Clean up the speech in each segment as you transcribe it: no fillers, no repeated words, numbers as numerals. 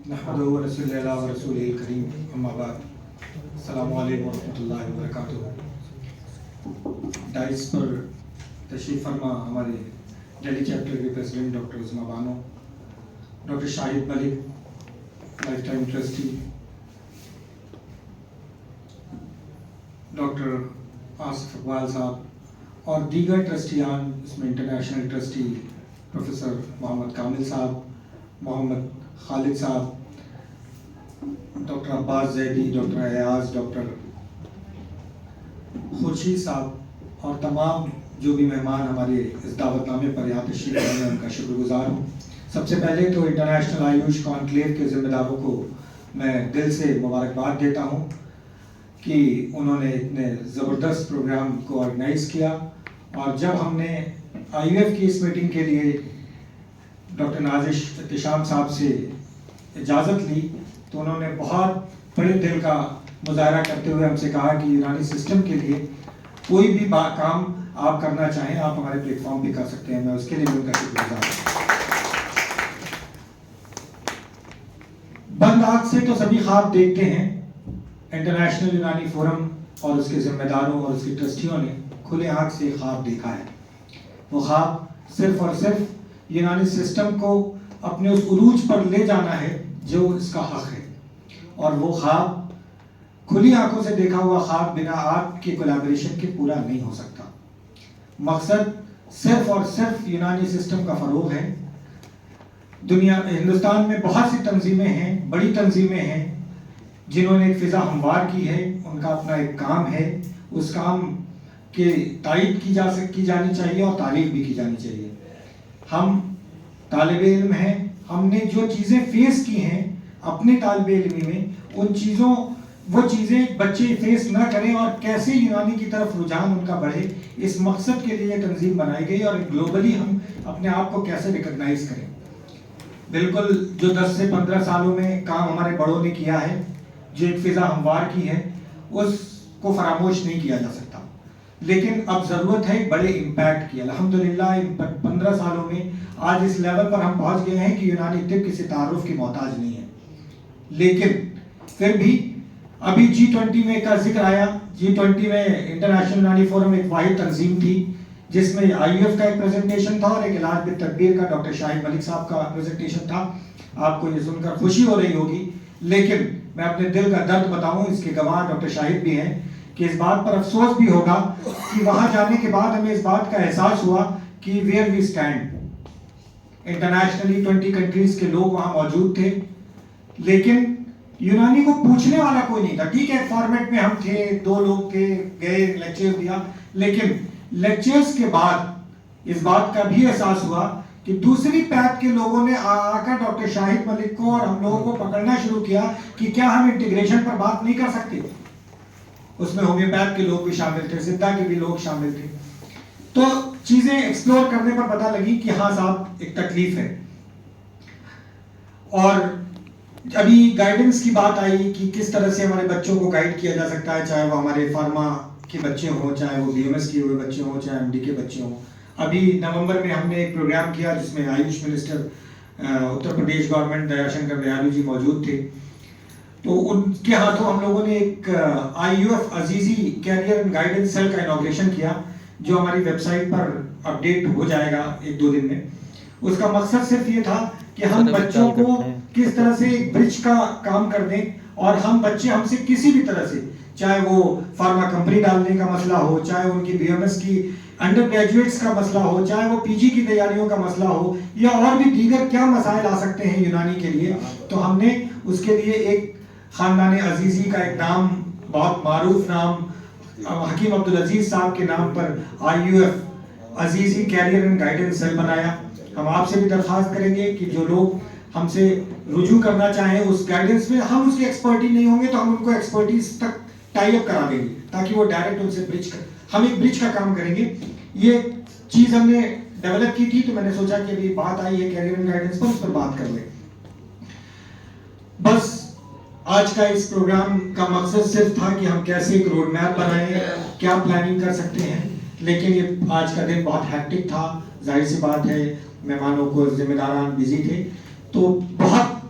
नहमदुहु व नसल्ली अला रसूलिल करीम अम्मा बाद। अस्सलामु अलैकुम व रहमतुल्लाहि व बरकातुहू। डाइस पर तशरीफ़ फरमा हमारे दिल्ली चैप्टर के president doctor Usma Bano, doctor Shahid Malik lifetime trustee, doctor Asif Iqbal sahab और दीगर ट्रस्टियान, इसमें international trustee professor Mohammad Kamil sahab, Mohammad Khalid sahab, doctor Abbas Zaidi, doctor Ayaz, doctor Khurshid sahab और तमाम जो भी मेहमान हमारे इस दावतनामे पर यहाँ तशरीफ़ लाए हैं, उनका शुक्रगुजार हूँ। सबसे पहले तो इंटरनेशनल आयुष कॉन्क्लेव के ज़िम्मेदारों को मैं दिल से मुबारकबाद देता हूँ कि उन्होंने इतने ज़बरदस्त प्रोग्राम को ऑर्गेनाइज़ किया। और जब हमने IUF की इस मीटिंग के लिए डॉक्टर नाजिश इत्तिशाम साहब से इजाज़त ली तो उन्होंने बहुत बड़े दिल का मुजाहरा करते हुए हमसे कहा कि यूनानी सिस्टम के लिए कोई भी काम आप करना चाहें आप हमारे प्लेटफॉर्म पे कर सकते हैं। मैं उसके लिए भी उनका शुक्रगुजार हूँ। बंद आँख से तो सभी ख्वाब देखते हैं। इंटरनेशनल यूनानी फोरम और उसके जिम्मेदारों और उसके ट्रस्टियों ने खुले आँख से ख्वाब देखा है। वो ख्वाब सिर्फ और सिर्फ यूनानी सिस्टम को अपने उस उरूज पर ले जाना है जो इसका हक है, और वो ख्वाब खुली आंखों से देखा हुआ ख्वाब बिना आपके कोलैबोरेशन के पूरा नहीं हो सकता। मकसद सिर्फ और सिर्फ यूनानी सिस्टम का फरोग है। हिंदुस्तान में बहुत सी तंजीमें हैं, बड़ी तंजीमें हैं जिन्होंने एक फ़िज़ा हमवार की है। उनका अपना एक काम है, उस काम के तारीफ की जानी चाहिए और तारीफ भी की जानी चाहिए। हम तालिब इल्म हैं, हमने जो चीज़ें फेस की हैं अपने तालिब इल्मी में, वो चीज़ें बच्चे फेस ना करें और कैसे यूनानी की तरफ रुझान उनका बढ़े, इस मकसद के लिए तंजीम बनाई गई। और ग्लोबली हम अपने आप को कैसे रिकॉग्नाइज करें। बिल्कुल जो 10 से 15 सालों में काम हमारे बड़ों ने किया है, जो एक फ़िज़ा हमवार की है, उसको फरामोश नहीं किया जा सकता। लेकिन अब ज़रूरत है बड़े इम्पैक्ट की। अल्हम्दुलिल्लाह इन 15 सालों में आज इस लेवल पर हम पहुंच गए हैं कि यूनानी तिब किसी तारुफ की मोहताज नहीं है। लेकिन फिर भी अभी G20 में का जिक्र आया। G20 में इंटरनेशनल यूनानी फोरम एक वाहिद तंजीम थी जिसमें IUF का एक प्रेजेंटेशन था और एक इलाज बिल तकबीर का डॉक्टर शाहिद मलिक साहब का प्रेजेंटेशन था। आपको ये सुनकर खुशी हो रही होगी, लेकिन मैं अपने दिल का दर्द बताऊं, इसके गवाह डॉक्टर शाहिद भी हैं, कि इस बात पर अफसोस भी होगा कि वहां जाने के बाद हमें इस बात का एहसास हुआ कि where we stand. Internationally 20 countries के लोग वहां मौजूद थे, लेकिन यूनानी को पूछने वाला कोई नहीं था। ठीक है, फॉर्मेट में हम थे, 2 लोग थे, गए लेक्चर दिया, लेकिन लेक्चर्स के बाद इस बात का भी एहसास हुआ कि दूसरी पैथ के लोगों ने आकर डॉक्टर शाहिद मलिक को और हम लोगों को पकड़ना शुरू किया कि क्या हम इंटीग्रेशन पर बात नहीं कर सकते। उसमें होम्योपैथ के लोग भी शामिल थे, सिद्धा के भी लोग शामिल थे। तो चीजें एक्सप्लोर करने पर पता लगी कि हाँ साहब एक तकलीफ है। और अभी गाइडेंस की बात आई कि किस तरह से हमारे बच्चों को गाइड किया जा सकता है, चाहे वो हमारे फार्मा के बच्चे हों, चाहे वो BMS किए हुए बच्चे हों, चाहे MD के बच्चे हों। अभी नवंबर में हमने एक प्रोग्राम किया जिसमें आयुष मिनिस्टर उत्तर प्रदेश गवर्नमेंट दयाशंकर दयालू जी मौजूद थे। तो उनके हाथों हम लोगों ने एक IUF Azizi career and guidance cell का इनॉग्रेशन किया, जो हमारी वेबसाइट पर अपडेट हो जाएगा 1-2 दिन में। उसका मकसद सिर्फ ये था कि हम बच्चों को किस तरह से एक ब्रिज का काम कर दें, और हम बच्चे हमसे किसी भी तरह से, चाहे वो फार्मा कंपनी डालने का मसला हो, चाहे उनकी BMS की अंडर ग्रेजुएट्स का मसला हो, चाहे वो PG की तैयारियों का मसला हो, या और भी दीगर क्या मसाइल आ सकते हैं यूनानी के लिए, तो हमने उसके लिए एक खानदान अजीजी का एक नाम, बहुत मारूफ नाम, हकीम अब्दुल अजीज साहब के नाम पर IUF Azizi career and guidance cell बनाया। हम आपसे भी दरख्वास्त करेंगे कि जो लोग हमसे रुजू करना चाहें उस गाइडेंस में, हम उसके एक्सपर्टी नहीं होंगे तो हम उनको एक्सपर्टीज तक टाई अप करा देंगे ताकि वो डायरेक्ट उनसे हम एक ब्रिज का काम करेंगे। ये चीज़ हमने डेवलप की थी, तो मैंने सोचा कि अभी बात आई है कैरियर एंड गाइडेंस पर, उस पर बात कर लें। बस आज का इस प्रोग्राम का मकसद सिर्फ था कि हम कैसे एक रोड मैप बनाएं, क्या प्लानिंग कर सकते हैं। लेकिन ये आज का दिन बहुत हैक्टिक था, जाहिर सी बात है मेहमानों को जिम्मेदारान बिजी थे, तो बहुत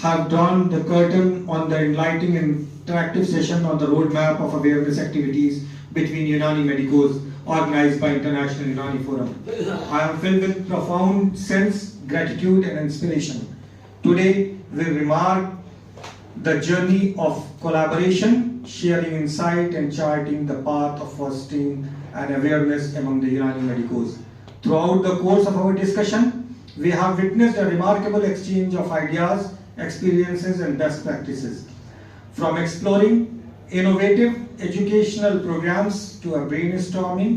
have drawn the curtain on the enlightening and interactive session on the roadmap of awareness activities between Unani Medicos organized by International Unani Forum, I am filled with profound sense, gratitude and inspiration. Today we remark the journey of collaboration, sharing insight and charting the path of fostering and awareness among the Unani Medicos. Throughout the course of our discussion, we have witnessed a remarkable exchange of ideas, experiences and best practices. From exploring innovative educational programs to a brainstorming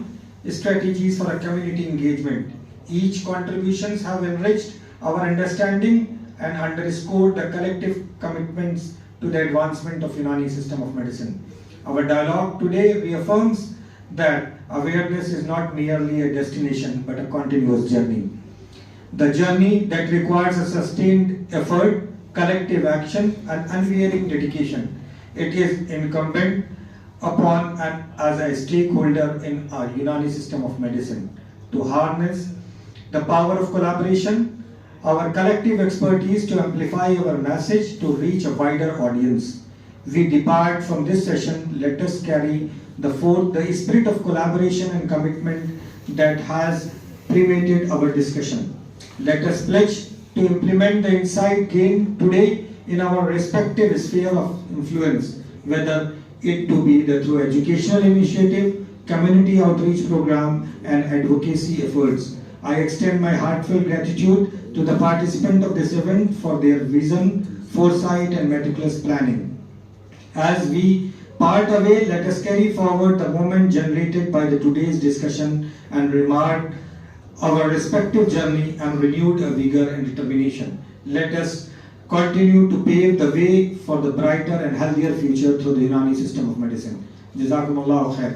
strategies for a community engagement, each contributions have enriched our understanding and underscored the collective commitments to the advancement of Unani system of medicine. Our dialogue today reaffirms that awareness is not merely a destination but a continuous journey. The journey that requires a sustained effort, collective action and unwearying dedication. It is incumbent upon and as a stakeholder in our Unani system of medicine to harness the power of collaboration, our collective expertise to amplify our message to reach a wider audience. We depart from this session, let us carry the spirit of collaboration and commitment that has permeated our discussion. Let us pledge to implement the insight gained today in our respective sphere of influence, whether it to be through educational initiative, community outreach program and advocacy efforts. I extend my heartfelt gratitude to the participants of this event for their vision, foresight and meticulous planning. As we part away, let us carry forward the moment generated by the today's discussion and remark our respective journey and renewed vigor and determination. Let us continue to pave the way for the brighter and healthier future through the Unani system of medicine. Jazakumullahu khair.